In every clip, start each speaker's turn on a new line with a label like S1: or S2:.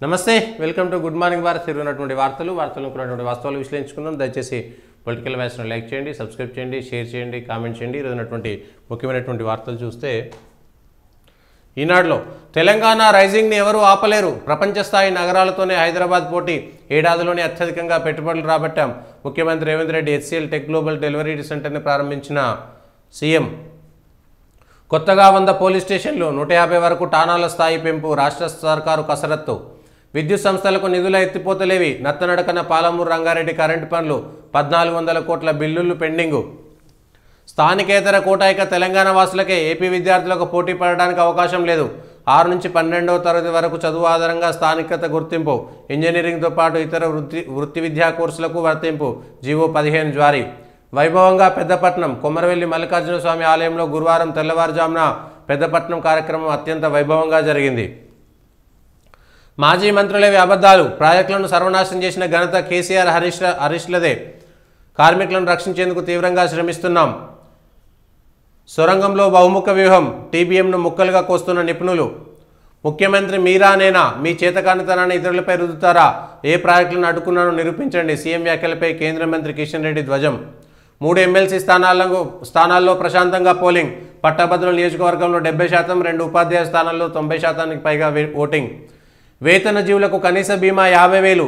S1: నమస్తే welcome to good morning Bharat తిరుగుతున్నటువంటి వార్తలు ఉన్నటువంటి వాస్తవాలు విశ్లేషించుకుందాం. దయచేసి పొలిటికల్ వ్యాస్ను లైక్ చేయండి, సబ్స్క్రైబ్ చేయండి, షేర్ చేయండి, కామెంట్ చేయండి. ఈరోజున్నటువంటి ముఖ్యమైనటువంటి వార్తలు చూస్తే ఈనాడులో తెలంగాణ రైజింగ్ని ఎవరూ ఆపలేరు, ప్రపంచ స్థాయి నగరాలతోనే హైదరాబాద్ పోటీ, ఏడాదిలోనే అత్యధికంగా పెట్టుబడులు రాబట్టాం. ముఖ్యమంత్రి Revanth Reddy HCL tech global delivery సెంటర్ని ప్రారంభించిన సీఎం. కొత్తగా 100 పోలీస్ స్టేషన్లు, 150 వరకు ఠాణాల స్థాయి పెంపు, రాష్ట్ర సర్కారు కసరత్తు. విద్యుత్ సంస్థలకు నిధుల ఎత్తిపోతలేవి, నత్తనడకన పాలమూరు రంగారెడ్డి కరెంటు పనులు, 1400 కోట్ల బిల్లులు పెండింగు. స్థానికేతర కోటాయిక తెలంగాణ వాసులకే ఏపీ విద్యార్థులకు పోటీ పడడానికి అవకాశం లేదు. 6 నుంచి 12వ తరగతి వరకు చదువు ఆధారంగా స్థానికత గుర్తింపు, ఇంజనీరింగ్తో పాటు ఇతర వృత్తి విద్యా కోర్సులకు వర్తింపు. జీవో 15 జారీ. వైభవంగా పెద్దపట్నం కొమరవెల్లి మల్లికార్జున స్వామి ఆలయంలో గురువారం తెల్లవారుజామున పెద్దపట్నం కార్యక్రమం అత్యంత వైభవంగా జరిగింది. మాజీ మంత్రులవి అబద్ధాలు, ప్రాజెక్టులను సర్వనాశనం చేసిన ఘనత కేసీఆర్ హరీష్లదే. కార్మికులను రక్షించేందుకు తీవ్రంగా శ్రమిస్తున్నాం. సొరంగంలో బహుముఖ వ్యూహం, TBMను ముక్కలుగా కోస్తున్న నిపుణులు. ముఖ్యమంత్రి మీరానేనా, మీ చేతకానితనాన్ని ఇతరులపై రుద్దుతారా, ఏ ప్రాజెక్టులను అడ్డుకున్నానో నిరూపించండి. సీఎం వ్యాఖ్యలపై కేంద్ర మంత్రి కిషన్ రెడ్డి ధ్వజం. 3 ఎమ్మెల్సీ స్థానాల్లో ప్రశాంతంగా పోలింగ్. పట్టభద్రుల నియోజకవర్గంలో 70%, 2 ఉపాధ్యాయ స్థానాల్లో 90%కి పైగా ఓటింగ్. వేతన జీవులకు కనీస బీమా 50,000.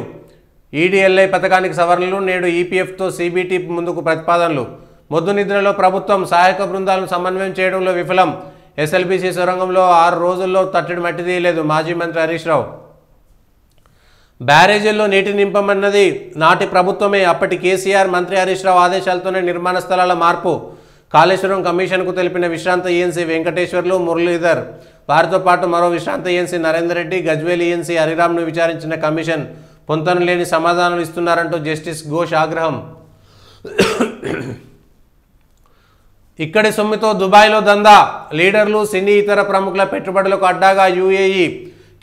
S1: EDLI పథకానికి సవరణలు, నేడు EPFతో CBT ముందుకు ప్రతిపాదనలు. మొద్దు నిద్రలో ప్రభుత్వం, సహాయక బృందాలను సమన్వయం చేయడంలో విఫలం. SLBC సొరంగంలో 6 రోజుల్లో తట్టడి మట్టి తీయలేదు. మాజీ మంత్రి హరీష్ రావు. బ్యారేజీల్లో నీటి నింపమన్నది నాటి ప్రభుత్వమే, అప్పటి కేసీఆర్ మంత్రి హరీష్ రావు ఆదేశాలతోనే నిర్మాణ స్థలాల మార్పు. కాళేశ్వరం కమిషన్కు తెలిపిన విశ్రాంత ENC వెంకటేశ్వర్లు, మురళీధర్. వారితో పాటు మరో విశ్రాంత ENC నరేందర్ రెడ్డి, గజ్వేల్ ENC హరిరామ్ను విచారించిన కమిషన్ పొంతన లేని సమాధానాలు ఇస్తున్నారంటూ జస్టిస్ ఘోష్ ఆగ్రహం. ఇక్కడి సొమ్ముతో దుబాయ్లో దందా, లీడర్లు, సినీ ఇతర ప్రముఖుల పెట్టుబడులకు అడ్డాగా UAE.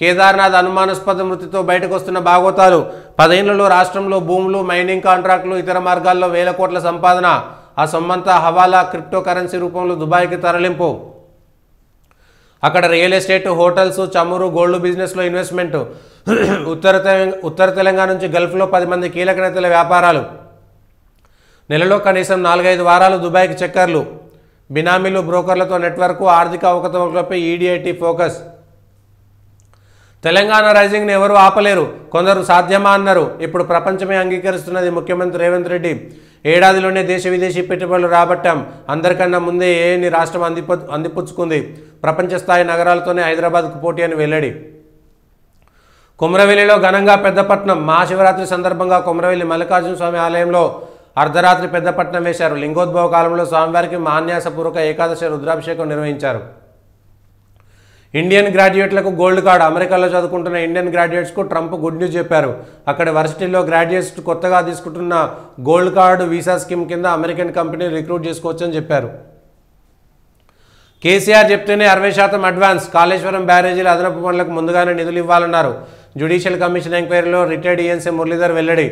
S1: కేదార్నాథ్ అనుమానాస్పద మృతితో బయటకు వస్తున్న బాగోతాలు. 10 ఏళ్లలో రాష్ట్రంలో భూములు, మైనింగ్ కాంట్రాక్టులు, ఇతర మార్గాల్లో వేల కోట్ల సంపాదన. ఆ సొమ్మంతా హవాలా, క్రిప్టో కరెన్సీ రూపంలో దుబాయ్కి తరలింపు. అక్కడ రియల్ ఎస్టేట్, హోటల్స్, చమురు, గోల్డ్ బిజినెస్లో ఇన్వెస్ట్మెంట్. ఉత్తర తెలంగాణ నుంచి గల్ఫ్లో 10 మంది కీలక నేతల వ్యాపారాలు. నెలలో కనీసం 4-5 వారాలు దుబాయ్కి చక్కర్లు. బినామీలు, బ్రోకర్లతో నెట్వర్క్, ఆర్థిక అవకతవకలపై EDIT ఫోకస్. తెలంగాణ రైజింగ్ని ఎవరూ ఆపలేరు, కొందరు సాధ్యమా అన్నారు. ఇప్పుడు ప్రపంచమే అంగీకరిస్తున్నది ముఖ్యమంత్రి రేవంత్ రెడ్డి. ఏడాదిలోనే దేశ విదేశీ పెట్టుబడులు రాబట్టాం. అందరికన్నా ముందే ఏఎని రాష్ట్రం అందిపుచ్చుకుంది. ప్రపంచ స్థాయి నగరాలతోనే హైదరాబాద్కు పోటీ అని వెల్లడి. కొమరవెల్లిలో ఘనంగా పెద్దపట్నం. మహాశివరాత్రి సందర్భంగా కొమరవెల్లి మల్లికార్జున స్వామి ఆలయంలో అర్ధరాత్రి పెద్దపట్నం వేశారు. లింగోద్భవ కాలంలో స్వామివారికి మహాన్యాసపూర్వక ఏకాదశి రుద్రాభిషేకం నిర్వహించారు. ఇండియన్ గ్రాడ్యుయేట్లకు గోల్డ్ కార్డు. అమెరికాలో చదువుకుంటున్న ఇండియన్ గ్రాడ్యుయేట్స్కు ట్రంప్ గుడ్ న్యూస్ చెప్పారు. అక్కడి వర్సిటీల్లో గ్రాడ్యుయేట్స్ కొత్తగా తీసుకుంటున్న గోల్డ్ కార్డు వీసా స్కీమ్ కింద అమెరికన్ కంపెనీ రిక్రూట్ చేసుకోవచ్చని చెప్పారు. కేసీఆర్ చెప్తేనే 60% అడ్వాన్స్. కాళేశ్వరం బ్యారేజీల అదనపు పనులకు ముందుగానే నిధులు ఇవ్వాలన్నారు. జ్యుడిషియల్ కమిషన్ ఎంక్వైరీలో రిటైర్డ్ ENC మురళీధర్ వెల్లడి.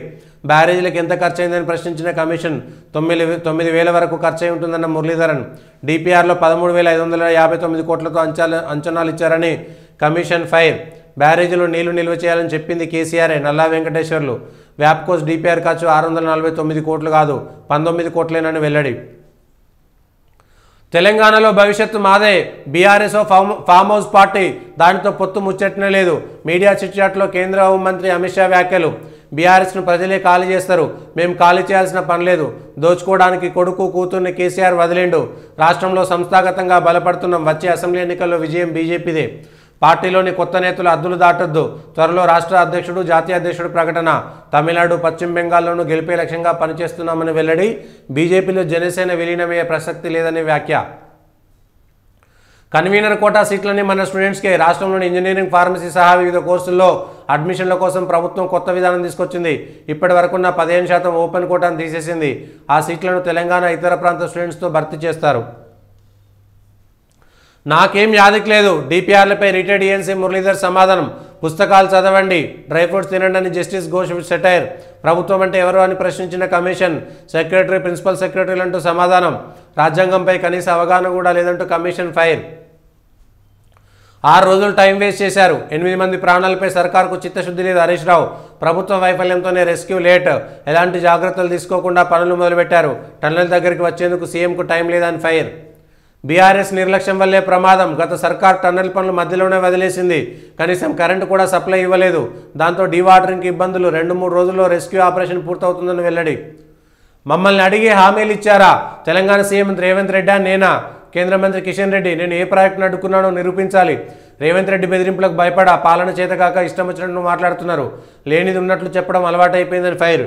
S1: బ్యారేజీలకు ఎంత ఖర్చయిందని ప్రశ్నించిన కమిషన్ 9,000 వరకు ఖర్చయి ఉంటుందన్న మురళీధరన్. DPRలో 13,559 కోట్లతో అంచనాలు ఇచ్చారని కమిషన్ ఫైర్. బ్యారేజీలో నీళ్లు నిల్వ చేయాలని చెప్పింది కేసీఆర్. నల్లా వెంకటేశ్వర్లు. వ్యాప్కోస్ DPR ఖర్చు 649 కోట్లు కాదు, 19 కోట్లేనని వెల్లడి. తెలంగాణలో భవిష్యత్తు మాదే. BRS ఫామ్ హౌస్ పార్టీ, దానితో పొత్తు ముచ్చటనే లేదు. మీడియా చిట్చాట్లో కేంద్ర హోంమంత్రి అమిత్ షా వ్యాఖ్యలు. BRSను ప్రజలే ఖాళీ చేస్తారు, మేము ఖాళీ చేయాల్సిన పని లేదు. దోచుకోవడానికి కొడుకు కూతుర్ని కేసీఆర్ వదిలిండు. రాష్ట్రంలో సంస్థాగతంగా బలపడుతున్నాం. వచ్చే అసెంబ్లీ ఎన్నికల్లో విజయం BJPదే. పార్టీలోని కొత్త నేతలు అద్దులు దాటొద్దు. త్వరలో రాష్ట్ర అధ్యక్షుడు, జాతీయ అధ్యక్షుడు ప్రకటన. తమిళనాడు, పశ్చిమ బెంగాల్లోనూ గెలిపే లక్ష్యంగా పనిచేస్తున్నామని వెల్లడి. BJPలో జనసేన విలీనమయ్యే ప్రసక్తి లేదని వ్యాఖ్య. కన్వీనర్ కోటా సీట్లని మన స్టూడెంట్స్కే. రాష్ట్రంలోని ఇంజనీరింగ్, ఫార్మసీ సహా వివిధ కోర్సుల్లో అడ్మిషన్ల కోసం ప్రభుత్వం కొత్త విధానం తీసుకొచ్చింది. ఇప్పటి వరకున్న 15% ఓపెన్ కోటాను తీసేసింది. ఆ సీట్లను తెలంగాణ, ఇతర ప్రాంత స్టూడెంట్స్తో భర్తీ చేస్తారు. నాకేం యాదికి లేదు. DPRలపై రిటైర్డ్ ENC మురళీధర్ సమాధానం. పుస్తకాలు చదవండి, డ్రై ఫ్రూట్స్ తినండి అని జస్టిస్ ఘోష్ సెటైర్. ప్రభుత్వం అంటే ఎవరు అని ప్రశ్నించిన కమిషన్. సెక్రటరీ, ప్రిన్సిపల్ సెక్రటరీలంటూ సమాధానం. రాజ్యాంగంపై కనీస అవగాహన కూడా లేదంటూ కమిషన్ ఫైర్. 6 రోజులు టైం వేస్ట్ చేశారు. 8 మంది ప్రాణాలపై సర్కారుకు చిత్తశుద్ధి లేదు హరీష్ రావు. ప్రభుత్వ వైఫల్యంతోనే రెస్క్యూ లేట్. ఎలాంటి జాగ్రత్తలు తీసుకోకుండా పనులు మొదలుపెట్టారు. టన్నెల్ దగ్గరికి వచ్చేందుకు సీఎంకు టైం లేదని ఫైర్. బీఆర్ఎస్ నిర్లక్ష్యం వల్లే ప్రమాదం. గత సర్కార్ టన్నెల్ పనులు మధ్యలోనే వదిలేసింది. కనీసం కరెంటు కూడా సప్లై ఇవ్వలేదు. దాంతో డీవాటరింగ్కి ఇబ్బందులు. 2-3 రోజుల్లో రెస్క్యూ ఆపరేషన్ పూర్తవుతుందని వెల్లడి. మమ్మల్ని అడిగి హామీలు ఇచ్చారా? తెలంగాణ సీఎం రేవంత్ రెడ్డి నేనా? కేంద్ర మంత్రి కిషన్ రెడ్డి నేను ఏ ప్రాజెక్టును అడ్డుకున్నానో నిరూపించాలి. రేవంత్ రెడ్డి బెదిరింపులకు భయపడా పాలన చేతకాక ఇష్టం వచ్చినట్టు మాట్లాడుతున్నారు. లేనిది ఉన్నట్లు చెప్పడం అలవాటైపోయిందని ఫైర్.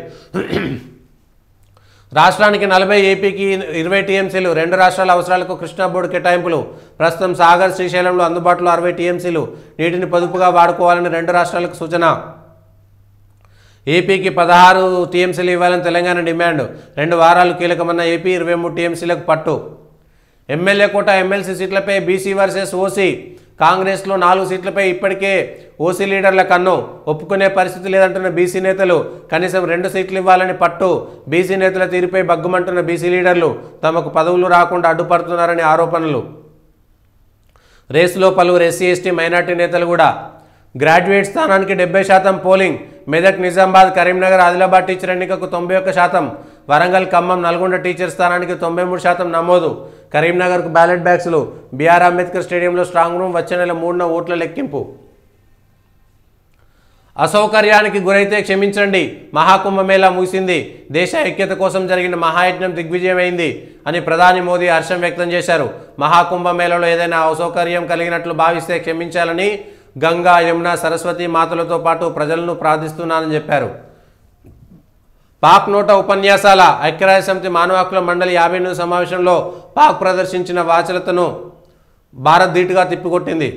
S1: రాష్ట్రానికి 40, ఏపీకి 20 టీఎంసీలు. 2 రాష్ట్రాల అవసరాలకు కృష్ణా బోర్డు కేటాయింపులు. ప్రస్తుతం సాగర్, శ్రీశైలంలో అందుబాటులో 60 టీఎంసీలు. నీటిని పొదుపుగా వాడుకోవాలని 2 రాష్ట్రాలకు సూచన. ఏపీకి 16 టీఎంసీలు ఇవ్వాలని తెలంగాణ డిమాండ్. 2 వారాలు కీలకమన్న ఏపీ 23 టీఎంసీలకు పట్టు. ఎమ్మెల్యే కోట, ఎమ్మెల్సీ సీట్లపై బీసీ వర్సెస్ ఓసీ. కాంగ్రెస్లో 4 సీట్లపై ఇప్పటికే ఓసీ లీడర్ల కన్ను. ఒప్పుకునే పరిస్థితి లేదంటున్న బీసీ నేతలు. కనీసం 2 సీట్లు ఇవ్వాలని పట్టు. బీసీ నేతల తీరుపై బగ్గుమంటున్న బీసీ లీడర్లు. తమకు పదవులు రాకుండా అడ్డుపడుతున్నారని ఆరోపణలు. రేసులో పలువురు ఎస్సీ, ఎస్టీ, మైనార్టీ నేతలు కూడా. గ్రాడ్యుయేట్ స్థానానికి 70% పోలింగ్. మెదక్, నిజామాబాద్, కరీంనగర్, ఆదిలాబాద్ టీచర్ ఎన్నికకు 91%. వరంగల్, ఖమ్మం, నల్గొండ టీచర్ స్థానానికి 93% నమోదు. కరీంనగర్కు బ్యాలెట్ బ్యాక్స్లు. బీఆర్ అంబేద్కర్ స్టేడియంలో స్ట్రాంగ్ రూమ్. వచ్చే నెల 3న ఓట్ల లెక్కింపు. అసౌకర్యానికి గురైతే క్షమించండి. మహాకుంభమేళా ముగిసింది. దేశ ఐక్యత కోసం జరిగిన మహాయజ్ఞం దిగ్విజయమైంది అని ప్రధాని మోదీ హర్షం వ్యక్తం చేశారు. మహాకుంభమేళలో ఏదైనా అసౌకర్యం కలిగినట్లు భావిస్తే క్షమించాలని గంగా, యమున, సరస్వతి మాతలతో పాటు ప్రజలను ప్రార్థిస్తున్నానని చెప్పారు. పాక్ నోట ఉపన్యాసాల. ఐక్యరాజ్య సమితి మానవ హక్కుల మండలి 58వ సమావేశంలో పాక్ ప్రదర్శించిన వాచలతను భారత్ ధీటుగా తిప్పికొట్టింది.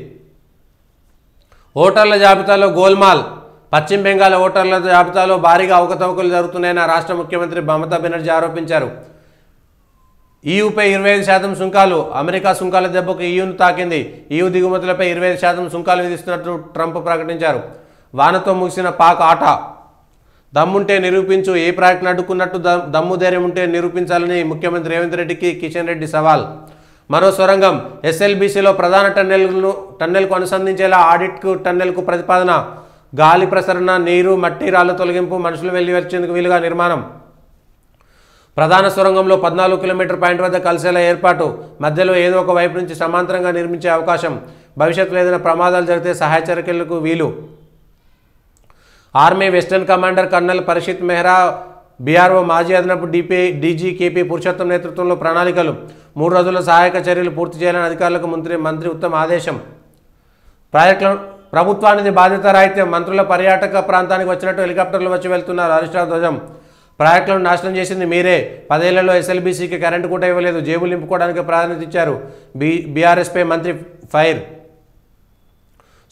S1: ఓటర్ల జాబితాలో గోల్మాల్. పశ్చిమ బెంగాల్ ఓటర్ల జాబితాలో భారీగా అవకతవకలు జరుగుతున్నాయని రాష్ట్ర ముఖ్యమంత్రి మమతా బెనర్జీ ఆరోపించారు. ఈయూపై 25% సుంకాలు. అమెరికా సుంకాల దెబ్బకు ఈయూను తాకింది. ఈయూ దిగుమతులపై 25% సుంకాలు విధిస్తున్నట్లు ట్రంప్ ప్రకటించారు. వానతో ముగిసిన పాక్ ఆట. దమ్ముంటే నిరూపించు. ఏ ప్రాజెక్టును అడ్డుకున్నట్టు దమ్ము ధైర్యం ఉంటే నిరూపించాలని ముఖ్యమంత్రి రేవంత్ రెడ్డికి కిషన్ రెడ్డి సవాల్. మరో సొరంగం. ఎస్ఎల్బీసీలో ప్రధాన టన్నెల్కు అనుసంధించేలా ఆడిట్కు టన్నెల్కు ప్రతిపాదన. గాలి ప్రసరణ, నీరు, మట్టి, రాళ్ల తొలగింపు, మనుషులు వెళ్లి వచ్చేందుకు వీలుగా నిర్మాణం. ప్రధాన సొరంగంలో 14 కిలోమీటర్ పాయింట్ వద్ద కలిసేలా ఏర్పాటు. మధ్యలో ఏదో ఒక వైపు నుంచి సమాంతరంగా నిర్మించే అవకాశం. భవిష్యత్తులో ఏదైనా ప్రమాదాలు జరిగితే సహాయ చర్యలకు వీలు. Army western commander colonel Parikshit Mehra, BRO మాజీ అదనపు డీజీ కేపీ పురుషోత్తం నేతృత్వంలో ప్రణాళికలు. 3 రోజుల్లో సహాయక చర్యలు పూర్తి చేయాలని అధికారులకు మంత్రి ఉత్తమ్ ఆదేశం. ప్రాజెక్టులను ప్రభుత్వానికి బాధ్యత రాహిత్యం. మంత్రుల పర్యాటక ప్రాంతానికి వచ్చినట్టు హెలికాప్టర్లు వచ్చి వెళ్తున్నారు. హరీష్ రావు ధ్వజం. ప్రాజెక్టులను నాశనం చేసింది మీరే. 10 ఏళ్లలో ఎస్ఎల్బీసీకి కరెంటు కూడా ఇవ్వలేదు. జేబులు నింపుకోవడానికి ప్రాధాన్యత ఇచ్చారు. బీఆర్ఎస్పై మంత్రి ఫైర్.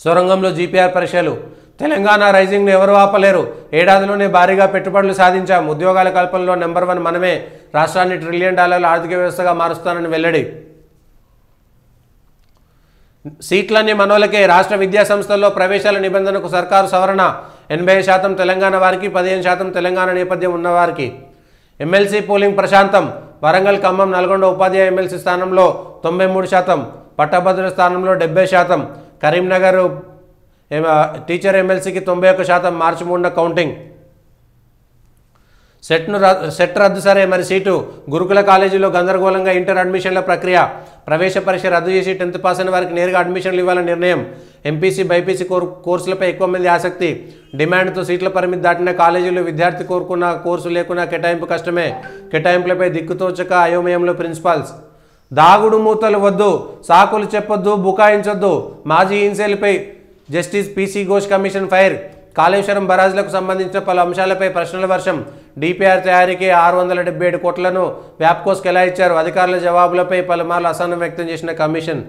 S1: సొరంగంలో జీపీఆర్ పరీక్షలు. తెలంగాణ రైజింగ్ను ఎవరు ఆపలేరు. ఏడాదిలోనే భారీగా పెట్టుబడులు సాధించాం. ఉద్యోగాల కల్పనలో నెంబర్ 1 మనమే. రాష్ట్రాన్ని $1 ట్రిలియన్ ఆర్థిక వ్యవస్థగా మారుస్తానని వెల్లడి. సీట్లన్నీ మనోలకే. రాష్ట్ర విద్యా సంస్థల్లో ప్రవేశాల నిబంధనకు సర్కారు సవరణ. 80% తెలంగాణ వారికి, 15% తెలంగాణ నేపథ్యం ఉన్నవారికి. ఎమ్మెల్సీ పోలింగ్ ప్రశాంతం. వరంగల్, ఖమ్మం, నల్గొండ ఉపాధ్యాయ ఎమ్మెల్సీ స్థానంలో 93%. పట్టభద్రుల స్థానంలో 70%. కరీంనగర్ టీచర్ ఎమ్మెల్సీకి 91%. మార్చి 3న కౌంటింగ్. సెట్ రద్దు సరే, మరి సీటు. గురుకుల కాలేజీలో గందరగోళంగా ఇంటర్ అడ్మిషన్ల ప్రక్రియ. ప్రవేశ పరీక్ష రద్దు చేసి 10th పాస్ అయిన వారికి నేరుగా అడ్మిషన్లు ఇవ్వాలని నిర్ణయం. ఎంపీసీ, బైపీసీ కోర్సులపై ఎక్కువ మంది ఆసక్తి. డిమాండ్తో సీట్ల పరిమితి దాటిన కాలేజీలు. విద్యార్థి కోరుకున్న కోర్సు లేకున్నా కేటాయింపు కష్టమే. కేటాయింపులపై దిక్కుతోచక అయోమయంలో ప్రిన్సిపాల్స్. దాగుడు మూతలు వద్దు, సాకులు చెప్పొద్దు, బుకాయించొద్దు. మాజీ ఇన్సేల్పై justice PC Ghosh commission fire. Kaleshwaram బరాజ్లకు సంబంధించిన పలు అంశాలపై ప్రశ్నల వర్షం. డిపిఆర్ తయారీకి 677 కోట్లను వ్యాప్కోస్కి ఎలా ఇచ్చారు? అధికారుల జవాబులపై పలుమార్లు అసహనం వ్యక్తం చేసిన కమిషన్.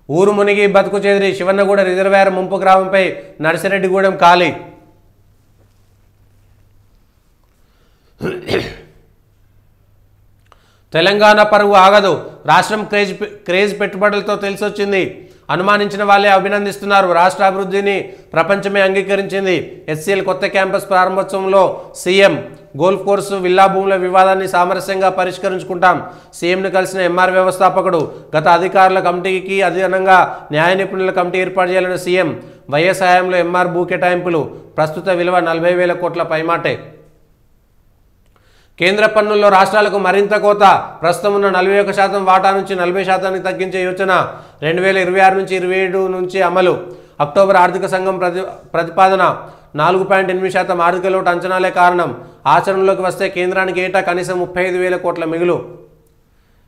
S1: ఊరు మునిగి బతుకు చెదిరి. శివన్నగూడ రిజర్వాయర్ ముంపు గ్రామంపై నర్సిరెడ్డిగూడెం ఖాళీ. తెలంగాణ పరువు ఆగదు. రాష్ట్రం క్రేజ్ పెట్టుబడులతో తెలిసొచ్చింది. అనుమానించిన వాళ్ళే అభినందిస్తున్నారు. రాష్ట్ర అభివృద్ధిని ప్రపంచమే అంగీకరించింది. హెచ్సిఎల్ కొత్త క్యాంపస్ ప్రారంభోత్సవంలో సీఎం గోల్ఫ్ కోర్సు విల్లా భూముల వివాదాన్ని సామరస్యంగా పరిష్కరించుకుంటాం. సీఎంను కలిసిన ఎంఆర్ వ్యవస్థాపకుడు. గత అధికారుల కమిటీకి అదనంగా న్యాయ నిపుణుల కమిటీ ఏర్పాటు చేయాలని సీఎం. వైఎస్ హయాంలో ఎంఆర్ భూ కేటాయింపులు ప్రస్తుత విలువ 40,000 కోట్ల పైమాటే. కేంద్ర పన్నుల్లో రాష్ట్రాలకు మరింత కోత. ప్రస్తుతం ఉన్న 41% వాటా నుంచి 40% తగ్గించే యోచన 2026 నుంచి 27 నుంచి అమలు. అక్టోబర్ ఆర్థిక సంఘం ప్రతిపాదన 4.8% ఆర్థిక లోటు అంచనాలే కారణం. ఆచరణలోకి వస్తే కేంద్రానికి ఏటా కనీసం 35,000 కోట్ల మిగులు.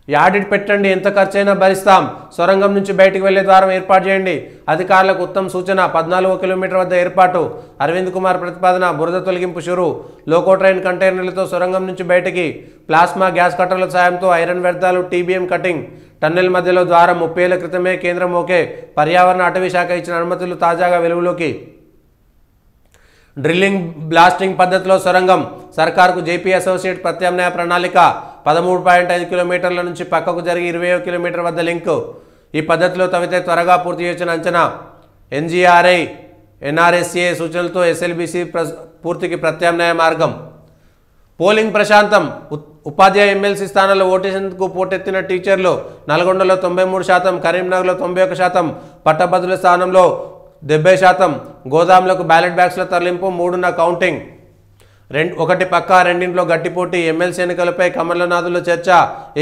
S1: యాడిట్ పెట్టండి, ఎంత ఖర్చైనా భరిస్తాం. సొరంగం నుంచి బయటికి వెళ్లే ద్వారం ఏర్పాటు చేయండి. అధికారులకు ఉత్తమ సూచన. 14 కిలోమీటర్ వద్ద ఏర్పాటు. అరవింద్ కుమార్ ప్రతిపాదన. బురద తొలగింపు షురు. లోకో ట్రైన్ కంటైనర్లతో సొరంగం నుంచి బయటికి ప్లాస్మా గ్యాస్ కట్టర్ల సాయంతో ఐరన్ వ్యర్థాలు టీబీఎం కటింగ్. టన్నెల్ మధ్యలో ద్వారం. 30 ఏళ్ల క్రితమే కేంద్రం ఓకే. పర్యావరణ అటవీ శాఖ ఇచ్చిన అనుమతులు తాజాగా వెలుగులోకి. డ్రిల్లింగ్ బ్లాస్టింగ్ పద్ధతిలో సొరంగం. సర్కార్కు జేపీ అసోసియేట్ ప్రత్యామ్నాయ ప్రణాళిక. 13.5 కిలోమీటర్ల నుంచి పక్కకు జరిగి 20 కిలోమీటర్ వద్ద లింకు. ఈ పద్ధతిలో తవ్వితే త్వరగా పూర్తి చేయొచ్చని అంచనా. ఎన్జీఆర్ఐ ఎన్ఆర్ఎస్ఏ సూచనలతో ఎస్ఎల్బీసీ పూర్తికి ప్రత్యామ్నాయ మార్గం. పోలింగ్ ప్రశాంతం. ఉపాధ్యాయ ఎమ్మెల్సీ స్థానాల్లో ఓటేసేందుకు పోటెత్తిన టీచర్లు. నల్గొండలో 93%, కరీంనగర్లో 91%, పట్టభద్రుల స్థానంలో 70%. గోదాములకు బ్యాలెట్ బ్యాగ్స్ల తరలింపు. 3న కౌంటింగ్. ఒకటి పక్క, రెండింట్లో గట్టిపోటీ. ఎమ్మెల్సీ ఎన్నికలపై కమలనాథుల చర్చ.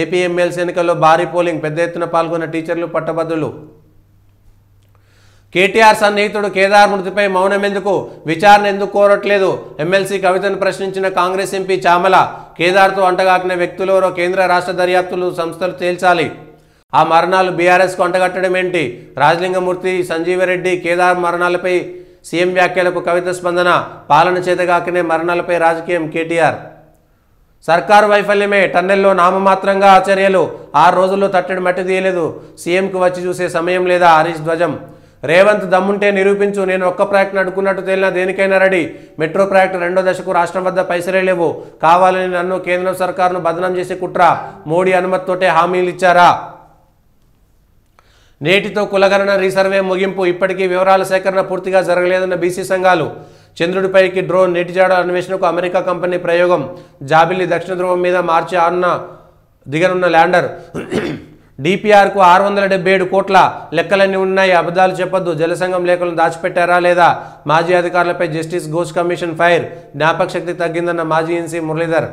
S1: ఏపీ ఎమ్మెల్సీ ఎన్నికల్లో భారీ పోలింగ్. పెద్ద ఎత్తున పాల్గొన్న టీచర్లు, పట్టభద్రులు. కేటీఆర్ సన్నిహితుడు కేదార్ మృతిపై మౌనం ఎందుకు? విచారణ ఎందుకు కోరట్లేదు? ఎమ్మెల్సీ కవితను ప్రశ్నించిన కాంగ్రెస్ ఎంపీ చామల. కేదార్తో అంటగాకిన వ్యక్తులెవరో కేంద్ర రాష్ట్ర దర్యాప్తులు సంస్థలు తేల్చాలి. ఆ మరణాలు బీఆర్ఎస్కు అంటగట్టడం ఏంటి? రాజలింగమూర్తి, సంజీవరెడ్డి కేదార్ మరణాలపై సీఎం వ్యాఖ్యలకు కవిత స్పందన. పాలన చేతగాకనే మరణాలపై రాజకీయం. కేటీఆర్ సర్కారు వైఫల్యమే. టన్నెల్లో నామమాత్రంగా చర్యలు. 6 రోజుల్లో తట్టడి మట్టి తీయలేదు. సీఎంకు వచ్చి చూసే సమయం లేదా? హరీష్ ధ్వజం. రేవంత్ దమ్ముంటే నిరూపించు. నేను ఒక్క ప్రాజెక్టును అడుక్కున్నట్టు తేలినా దేనికైనా రెడీ. మెట్రో ప్రాజెక్టు 2వ దశకు రాష్ట్రం వద్ద పైసలే లేవు. కావాలని నన్ను కేంద్ర సర్కారును బదనాం చేసే కుట్ర. మోడీ అనుమతితోటే హామీలు ఇచ్చారా? నేటితో కులగణన రీసర్వే ముగింపు. ఇప్పటికీ వివరాల సేకరణ పూర్తిగా జరగలేదన్న బీసీ సంఘాలు. చంద్రుడిపైకి డ్రోన్. నీటిజాడ అన్వేషణకు అమెరికా కంపెనీ ప్రయోగం. జాబిల్లి దక్షిణ ధ్రువం మీద మార్చి 6న దిగనున్న ల్యాండర్. డిపిఆర్కు 677 కోట్ల. లెక్కలన్నీ ఉన్నాయి, అబద్ధాలు చెప్పొద్దు. జలసంఘం లేఖలను దాచిపెట్టారా లేదా? మాజీ అధికారులపై జస్టిస్ ఘోష్ కమిషన్ ఫైర్. జ్ఞాపక శక్తి తగ్గిందన్న మాజీ ఎన్సీ మురళీధర్.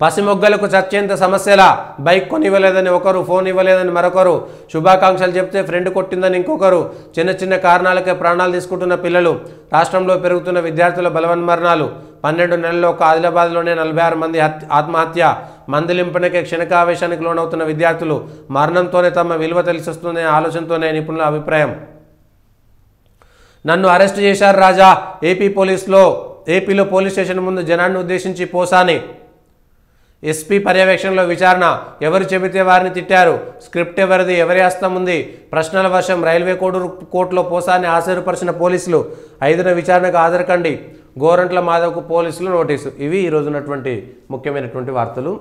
S1: పసిమొగ్గలకు చచ్చేంత సమస్యలా? బైక్ కొనివ్వలేదని ఒకరు, ఫోన్ ఇవ్వలేదని మరొకరు, శుభాకాంక్షలు చెప్తే ఫ్రెండ్ కొట్టిందని ఇంకొకరు. చిన్న చిన్న కారణాలకే ప్రాణాలు తీసుకుంటున్న పిల్లలు. రాష్ట్రంలో పెరుగుతున్న విద్యార్థుల బలవన్మరణాలు. 12 నెలల్లో ఒక ఆదిలాబాద్లోనే 46 మంది ఆత్మహత్య. మందలింపునకే క్షణికావేశానికి లోనవుతున్న విద్యార్థులు. మరణంతోనే తమ విలువ తెలిసొస్తుందనే ఆలోచనతోనే నిపుణుల అభిప్రాయం. నన్ను అరెస్టు చేశారు రాజా. ఏపీలో పోలీస్ స్టేషన్ ముందు జనాన్ని ఉద్దేశించి పోసాని. ఎస్పీ పర్యవేక్షణలో విచారణ. ఎవరు చెబితే వారిని తిట్టారు? స్క్రిప్ట్ ఎవరిది? ఎవరి హస్తం ఉంది? ప్రశ్నల వర్షం. రైల్వే కోర్టులో పోసాన్ని ఆశ్చర్యపరిచిన పోలీసులు. 5న విచారణకు హాజరుకండి. గోరంట్ల మాధవ్కు పోలీసులు నోటీసు. ఇవి ఈరోజు ఉన్నటువంటి ముఖ్యమైనటువంటి వార్తలు.